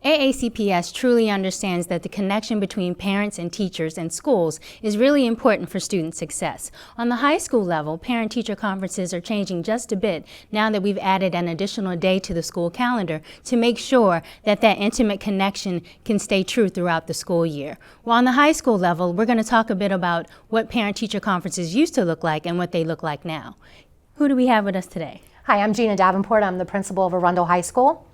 AACPS truly understands that the connection between parents and teachers and schools is really important for student success. On the high school level, parent-teacher conferences are changing just a bit now that we've added an additional day to the school calendar to make sure that that intimate connection can stay true throughout the school year. Well, on the high school level, we're going to talk a bit about what parent-teacher conferences used to look like and what they look like now. Who do we have with us today? Hi, I'm Gina Davenport. I'm the principal of Arundel High School.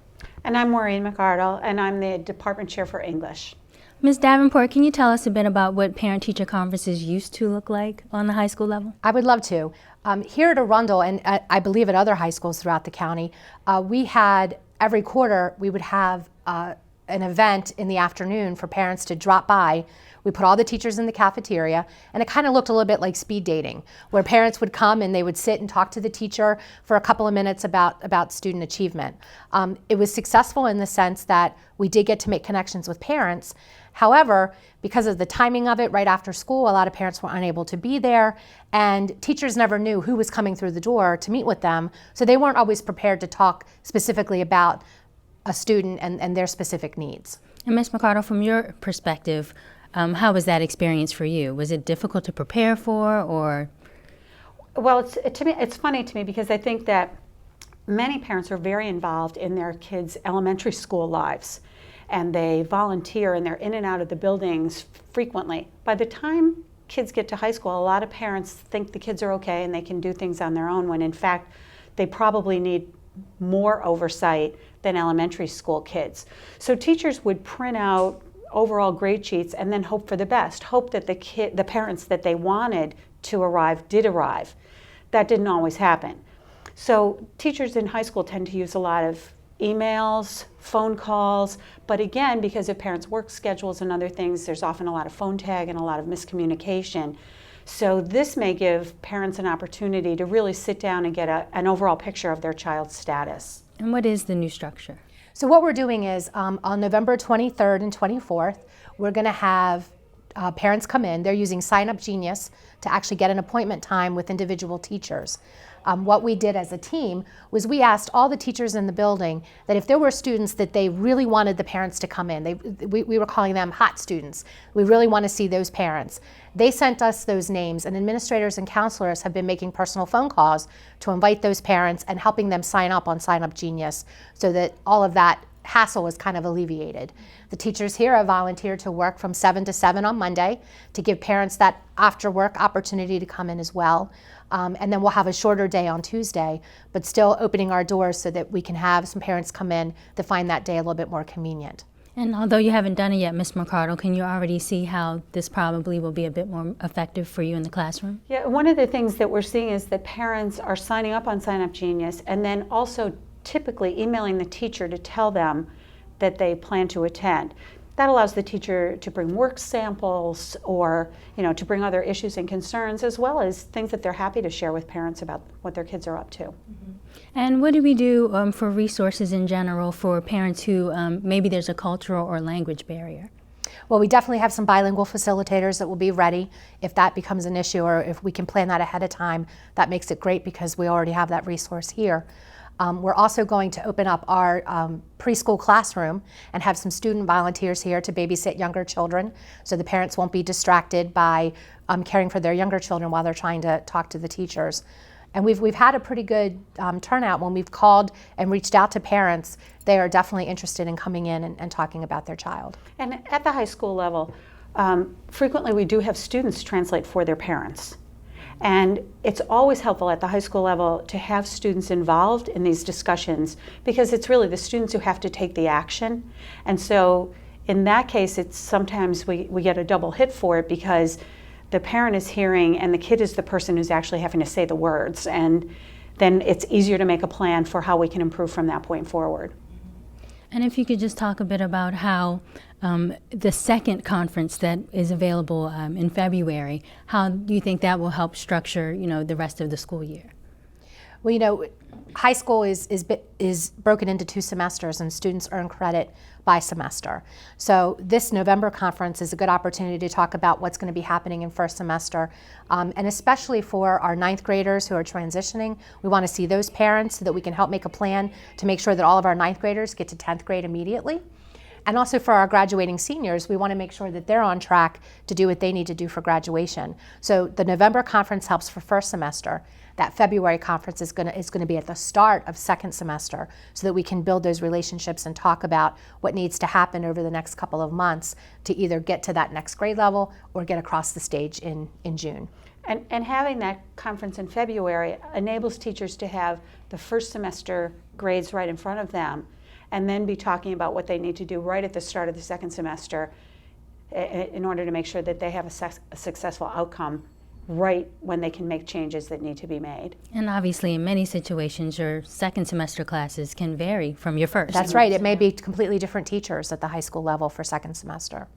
And I'm Maureen McArdle, and I'm the department chair for English. Ms. Davenport, can you tell us a bit about what parent-teacher conferences used to look like on the high school level? I would love to. Here at Arundel, and I believe at other high schools throughout the county, we had every quarter we would have an event in the afternoon for parents to drop by. We put all the teachers in the cafeteria, and it kind of looked a little bit like speed dating, where parents would come and they would sit and talk to the teacher for a couple of minutes about student achievement. It was successful in the sense that we did get to make connections with parents. However, because of the timing of it right after school, a lot of parents were unable to be there, and teachers never knew who was coming through the door to meet with them, so they weren't always prepared to talk specifically about a student and their specific needs. And Ms. McArdle, from your perspective, how was that experience for you? Was it difficult to prepare for, or? Well, it's funny to me because I think that many parents are very involved in their kids' elementary school lives, and they volunteer and they're in and out of the buildings frequently. By the time kids get to high school, a lot of parents think the kids are okay and they can do things on their own, when in fact they probably need more oversight than elementary school kids. So teachers would print out overall grade sheets and then hope for the best, hope that the parents that they wanted to arrive did arrive. That didn't always happen. So teachers in high school tend to use a lot of emails, phone calls, but again, because of parents' work schedules and other things, there's often a lot of phone tag and a lot of miscommunication. So this may give parents an opportunity to really sit down and get an overall picture of their child's status. And what is the new structure? So what we're doing is on November 23rd and 24th, we're going to have parents come in. They're using Sign Up Genius to actually get an appointment time with individual teachers. What we did as a team was we asked all the teachers in the building that if there were students that they really wanted the parents to come in, we were calling them hot students. We really want to see those parents. They sent us those names, and administrators and counselors have been making personal phone calls to invite those parents and helping them sign up on Sign Up Genius so that all of that hassle is kind of alleviated. The teachers here have volunteered to work from 7 to 7 on Monday to give parents that after work opportunity to come in as well. And then we'll have a shorter day on Tuesday, but still opening our doors so that we can have some parents come in to find that day a little bit more convenient. And although you haven't done it yet, Ms. McArdle, can you already see how this probably will be a bit more effective for you in the classroom? Yeah, one of the things that we're seeing is that parents are signing up on Sign Up Genius and then also typically emailing the teacher to tell them that they plan to attend. That allows the teacher to bring work samples or, to bring other issues and concerns, as well as things that they're happy to share with parents about what their kids are up to. Mm-hmm. And what do we do for resources in general for parents who maybe there's a cultural or language barrier? Well, we definitely have some bilingual facilitators that will be ready if that becomes an issue, or if we can plan that ahead of time. That makes it great because we already have that resource here. We're also going to open up our preschool classroom and have some student volunteers here to babysit younger children, so the parents won't be distracted by caring for their younger children while they're trying to talk to the teachers. And we've had a pretty good turnout when we've called and reached out to parents. They are definitely interested in coming in and talking about their child. And at the high school level, frequently we do have students translate for their parents. And it's always helpful at the high school level to have students involved in these discussions, because it's really the students who have to take the action. And so in that case, it's sometimes we get a double hit for it, because the parent is hearing and the kid is the person who's actually having to say the words. And then it's easier to make a plan for how we can improve from that point forward. And if you could just talk a bit about how the second conference that is available in February, how do you think that will help structure, the rest of the school year? Well, high school is broken into 2 semesters, and students earn credit by semester. So this November conference is a good opportunity to talk about what's going to be happening in first semester, and especially for our 9th graders who are transitioning. We want to see those parents so that we can help make a plan to make sure that all of our 9th graders get to 10th grade immediately. And also for our graduating seniors, we want to make sure that they're on track to do what they need to do for graduation. So the November conference helps for first semester. That February conference is going to be at the start of second semester, so that we can build those relationships and talk about what needs to happen over the next couple of months to either get to that next grade level or get across the stage in June. And having that conference in February enables teachers to have the first semester grades right in front of them, and then be talking about what they need to do right at the start of the second semester in order to make sure that they have a successful outcome right when they can make changes that need to be made. And obviously, in many situations, your second semester classes can vary from your first. That's right. It may be completely different teachers at the high school level for second semester.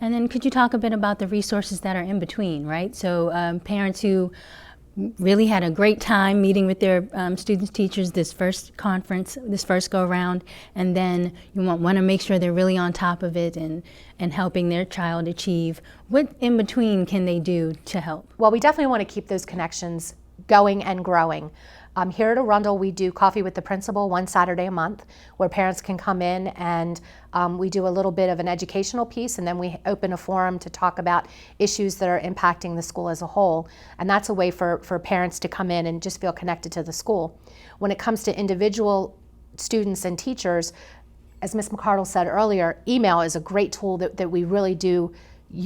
And then could you talk a bit about the resources that are in between, right? So parents who really had a great time meeting with their students, teachers this first conference, this first go around, and then you want to make sure they're really on top of it and helping their child achieve. What in between can they do to help? Well, we definitely want to keep those connections going and growing. Here at Arundel, we do Coffee with the Principal one Saturday a month, where parents can come in and we do a little bit of an educational piece, and then we open a forum to talk about issues that are impacting the school as a whole. And that's a way for parents to come in and just feel connected to the school. When it comes to individual students and teachers, as Ms. McArdle said earlier, email is a great tool that we really do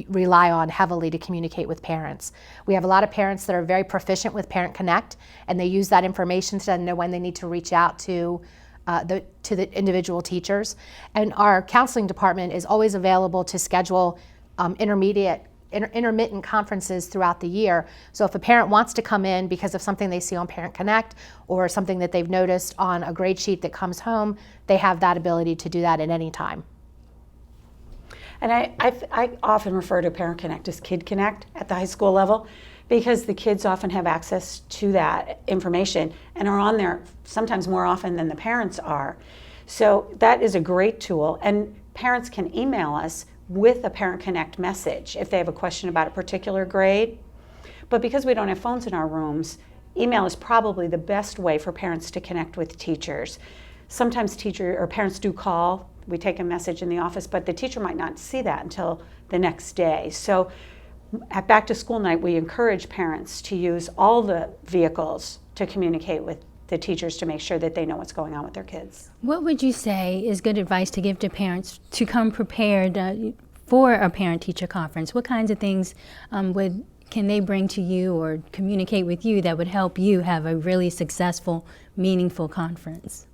rely on heavily to communicate with parents. We have a lot of parents that are very proficient with Parent Connect, and they use that information to know when they need to reach out to the individual teachers. And our counseling department is always available to schedule intermittent conferences throughout the year. So if a parent wants to come in because of something they see on Parent Connect or something that they've noticed on a grade sheet that comes home, they have that ability to do that at any time. And I often refer to Parent Connect as Kid Connect at the high school level, because the kids often have access to that information and are on there sometimes more often than the parents are. So that is a great tool, and parents can email us with a Parent Connect message if they have a question about a particular grade. But because we don't have phones in our rooms, email is probably the best way for parents to connect with teachers. Sometimes parents do call. We take a message in the office, but the teacher might not see that until the next day. So at back to school night, we encourage parents to use all the vehicles to communicate with the teachers to make sure that they know what's going on with their kids. What would you say is good advice to give to parents to come prepared for a parent-teacher conference? What kinds of things can they bring to you or communicate with you that would help you have a really successful, meaningful conference?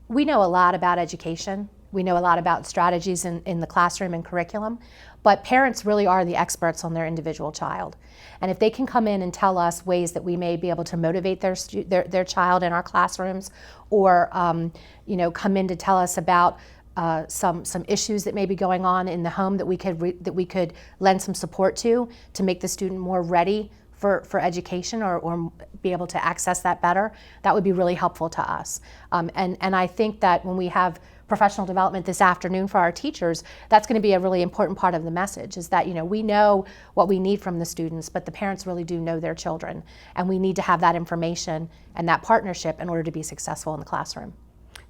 We know a lot about education. We know a lot about strategies in the classroom and curriculum, but parents really are the experts on their individual child. And if they can come in and tell us ways that we may be able to motivate their child in our classrooms, or come in to tell us about some issues that may be going on in the home that we could lend some support to make the student more ready for education or be able to access that better, that would be really helpful to us. And I think that when we have professional development this afternoon for our teachers, that's going to be a really important part of the message, is that we know what we need from the students, but the parents really do know their children, and we need to have that information and that partnership in order to be successful in the classroom.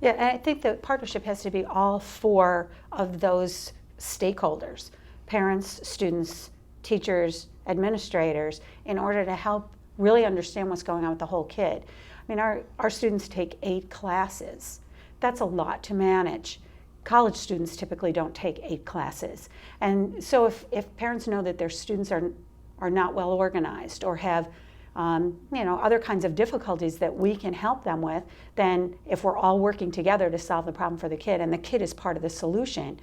Yeah, and I think the partnership has to be all four of those stakeholders: parents, students, teachers, administrators, in order to help really understand what's going on with the whole kid. I mean, our students take 8 classes. That's a lot to manage. College students typically don't take 8 classes. And so if parents know that their students are not well organized or have other kinds of difficulties that we can help them with, then if we're all working together to solve the problem for the kid, and the kid is part of the solution,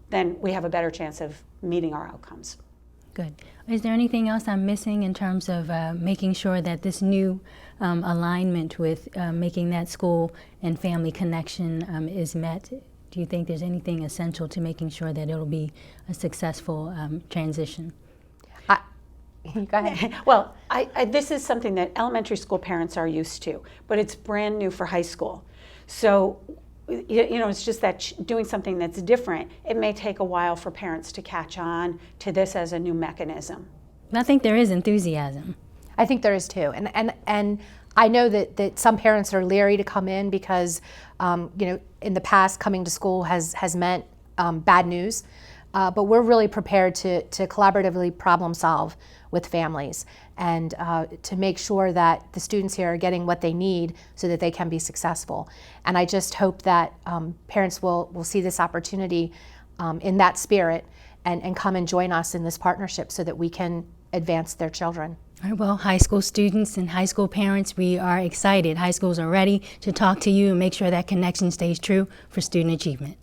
then we have a better chance of meeting our outcomes. Good. Is there anything else I'm missing in terms of making sure that this new alignment with making that school and family connection is met? Do you think there's anything essential to making sure that it'll be a successful transition? Go ahead. Well, this is something that elementary school parents are used to, but it's brand new for high school. So it's just that doing something that's different, it may take a while for parents to catch on to this as a new mechanism. I think there is enthusiasm. I think there is too, and I know that some parents are leery to come in because in the past, coming to school has meant bad news. But we're really prepared to collaboratively problem solve with families and to make sure that the students here are getting what they need so that they can be successful. And I just hope that parents will see this opportunity in that spirit and come and join us in this partnership so that we can advance their children. All right, well, high school students and high school parents, we are excited. High schools are ready to talk to you and make sure that connection stays true for student achievement.